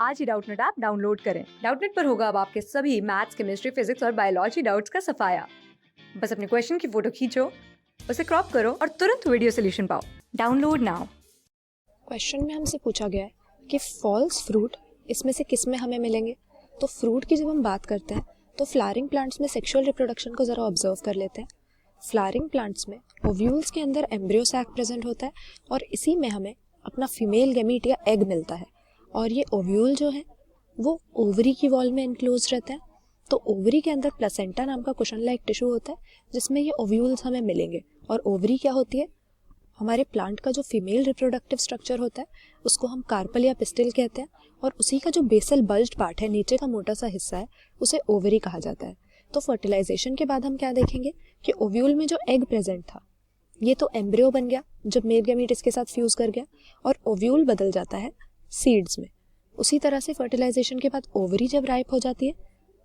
आज ही Doubtnut app download करें। Doubtnut पर होगा अब आपके सभी मैथ्स, केमिस्ट्री, फिजिक्स और बायोलॉजी डाउट्स का सफाया। बस अपने क्वेश्चन की फोटो खींचो, उसे क्रॉप करो और तुरंत वीडियो सोल्यूशन पाओ। Download now. क्वेश्चन में हमसे पूछा गया है कि फॉल्स फ्रूट इसमें से किस में हमें मिलेंगे। तो फ्रूट की जब हम बात करते हैं तो फ्लावरिंग प्लांट्स में सेक्सुअल रिप्रोडक्शन को ज़रा ऑब्जर्व कर लेते हैं। फ्लावरिंग प्लांट्स में ओव्यूल्स के अंदर एम्ब्रियो सैक प्रेजेंट होता है और इसी में हमें अपना फीमेल गैमीट या एग मिलता है। और ये ओव्यूल जो है वो ओवरी की वॉल में इनक्लोज रहता है। तो ओवरी के अंदर प्लेसेंटा नाम का कुशन लाइक टिश्यू होता है जिसमें ये ओव्यूल्स हमें मिलेंगे। और ओवरी क्या होती है? हमारे प्लांट का जो फीमेल रिप्रोडक्टिव स्ट्रक्चर होता है उसको हम कार्पल या पिस्टिल कहते हैं और उसी का जो बेसल बल्ज्ड पार्ट है, नीचे का मोटा सा हिस्सा है, उसे ओवरी कहा जाता है। तो फर्टिलाइजेशन के बाद हम क्या देखेंगे कि ओव्यूल में जो एग प्रेजेंट था ये तो एम्ब्रियो बन गया जब मेल गैमीट इसके साथ फ्यूज कर गया और ओव्यूल बदल जाता है सीड्स में। उसी तरह से फर्टिलाइजेशन के बाद ओवरी जब राइप हो जाती है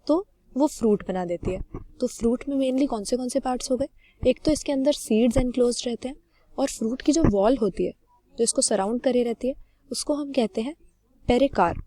तो वो फ्रूट बना देती है। तो फ्रूट में मेनली कौन से पार्ट्स हो गए? एक तो इसके अंदर सीड्स एनक्लोज रहते हैं और फ्रूट की जो वॉल होती है जो इसको सराउंड करे रहती है उसको हम कहते हैं पेरिकार्प।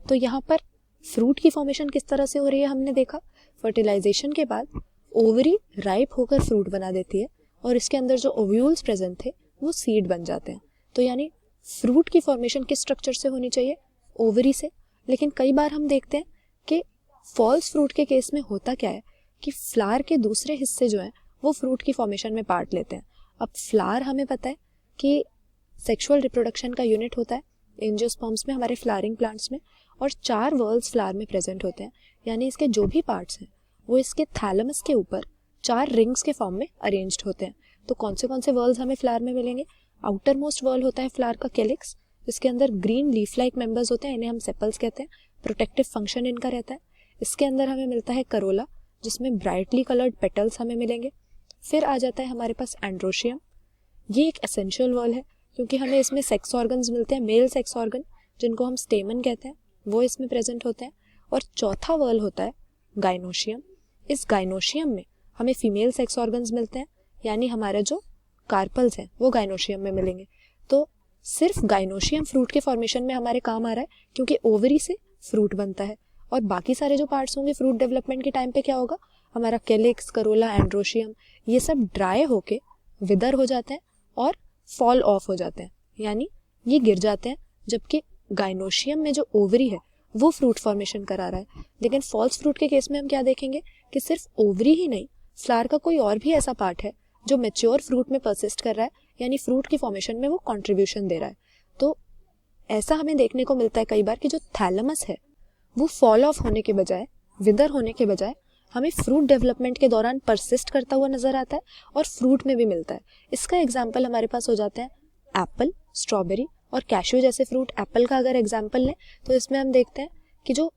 तो यहाँ पर फ्रूट की फॉर्मेशन किस तरह से हो रही है हमने देखा। फर्टिलाइजेशन के बाद ओवरी राइप होकर फ्रूट बना देती है और इसके अंदर जो ओव्यूल्स प्रेजेंट थे वो सीड बन जाते हैं। तो यानी फ्रूट की फॉर्मेशन किस स्ट्रक्चर से होनी चाहिए? ओवरी से। लेकिन कई बार हम देखते हैं कि फॉल्स फ्रूट के केस में होता क्या है कि फ्लावर के दूसरे हिस्से जो हैं वो फ्रूट की फॉर्मेशन में पार्ट लेते हैं। अब फ्लावर हमें पता है कि सेक्सुअल रिप्रोडक्शन का यूनिट होता है एंजियोस्पर्म्स में, हमारे फ्लावरिंग प्लांट्स में, और 4 वर्ल्स फ्लावर में प्रेजेंट होते हैं। यानी इसके जो भी पार्ट्स हैं वो इसके थैलेमस के ऊपर 4 रिंग्स के फॉर्म में अरेंज्ड होते हैं। तो कौन से वर्ल्स हमें फ्लावर में मिलेंगे? आउटर मोस्ट वर्ल होता है फ्लावर का कैलिक्स, जिसके अंदर ग्रीन लीफ लाइक मेंबर्स होते हैं, इन्हें हम सेपल्स कहते हैं। प्रोटेक्टिव फंक्शन इनका रहता है। इसके अंदर हमें मिलता है करोला जिसमें ब्राइटली कलर्ड पेटल्स हमें मिलेंगे। फिर आ जाता है हमारे पास एंड्रोशियम। ये एक एसेंशियल वर्ल है क्योंकि हमें इसमें सेक्स ऑर्गन्स मिलते हैं, मेल सेक्स ऑर्गन जिनको हम स्टेमन कहते हैं, वो इसमें प्रेजेंट होते हैं। और चौथा वर्ल होता है गाइनोशियम। इस गाइनोशियम में हमें फीमेल सेक्स ऑर्गन्स मिलते हैं, यानी हमारे जो कार्पल्स हैं वो गाइनोशियम में मिलेंगे। तो सिर्फ गाइनोशियम फ्रूट के फॉर्मेशन में हमारे काम आ रहा है क्योंकि ओवरी से फ्रूट बनता है। और बाकी सारे जो पार्ट्स होंगे फ्रूट डेवलपमेंट के टाइम पे क्या होगा? हमारा कैलिक्स, करोला, एंड्रोशियम, ये सब ड्राई होके विदर हो जाते हैं और फॉल ऑफ हो जाते हैं, यानी ये गिर जाते हैं। जबकि गाइनोशियम में जो ओवरी है वो फ्रूट फॉर्मेशन करा रहा है। लेकिन फॉल्स फ्रूट के केस में हम क्या देखेंगे कि सिर्फ ओवरी ही नहीं, फ्लावर का कोई और भी ऐसा पार्ट है जो मेच्योर फ्रूट में परसिस्ट कर रहा है, यानी फ्रूट की फॉर्मेशन में वो कंट्रीब्यूशन दे रहा है। तो ऐसा हमें देखने को मिलता है कई बार कि जो थैलेमस है वो फॉल ऑफ होने के बजाय, विदर होने के बजाय, हमें फ्रूट डेवलपमेंट के दौरान परसिस्ट करता हुआ नजर आता है और फ्रूट में भी मिलता है। इसका एग्जाम्पल हमारे पास हो जाते हैं एप्पल, स्ट्रॉबेरी और कैश्यू जैसे फ्रूट। एप्पल का अगर एग्जाम्पल लें तो इसमें हम देखते हैं कि जो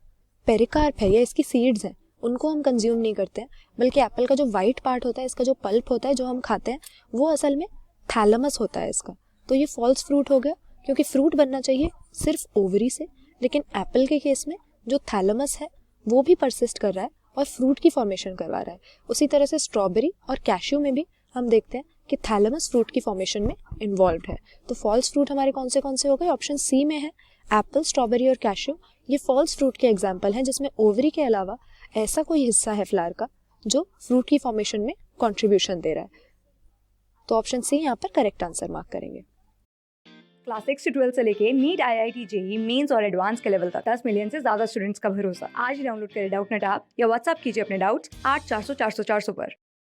पेरिकार्प है या इसकी सीड्स हैं उनको हम कंज्यूम नहीं करते हैं, बल्कि एप्पल का जो वाइट पार्ट होता है, इसका जो पल्प होता है जो हम खाते हैं, वो असल में थैलेमस होता है इसका। तो ये फॉल्स फ्रूट हो गया क्योंकि फ्रूट बनना चाहिए सिर्फ ओवरी से, लेकिन एप्पल के केस में जो थैलेमस है वो भी परसिस्ट कर रहा है और फ्रूट की फॉर्मेशन करवा रहा है। उसी तरह से स्ट्रॉबेरी और कैश्यू में भी हम देखते हैं कि थैलेमस फ्रूट की फॉर्मेशन में इन्वॉल्व है। तो फॉल्स फ्रूट हमारे कौन से हो गए? ऑप्शन सी में है एप्पल, स्ट्रॉबेरी और कैश्यू। ये फॉल्स फ्रूट के एग्जाम्पल हैं जिसमें ओवरी के अलावा ऐसा कोई हिस्सा है फ्लावर का जो फ्रूट की फॉर्मेशन में कॉन्ट्रीब्यूशन दे रहा है। तो ऑप्शन सी यहाँ पर करेक्ट आंसर मार्क करेंगे। क्लास 6 से 12 से लेके नीट, IIT, जेई मेंस और एडवांस के लेवल तक 10 मिलियन से ज्यादा स्टूडेंट्स का भरोसा। आज ही डाउनलोड करें डाउटनेट ऐप या व्हाट्सएप कीजिए अपने डाउट्स 8400 400 400 पर।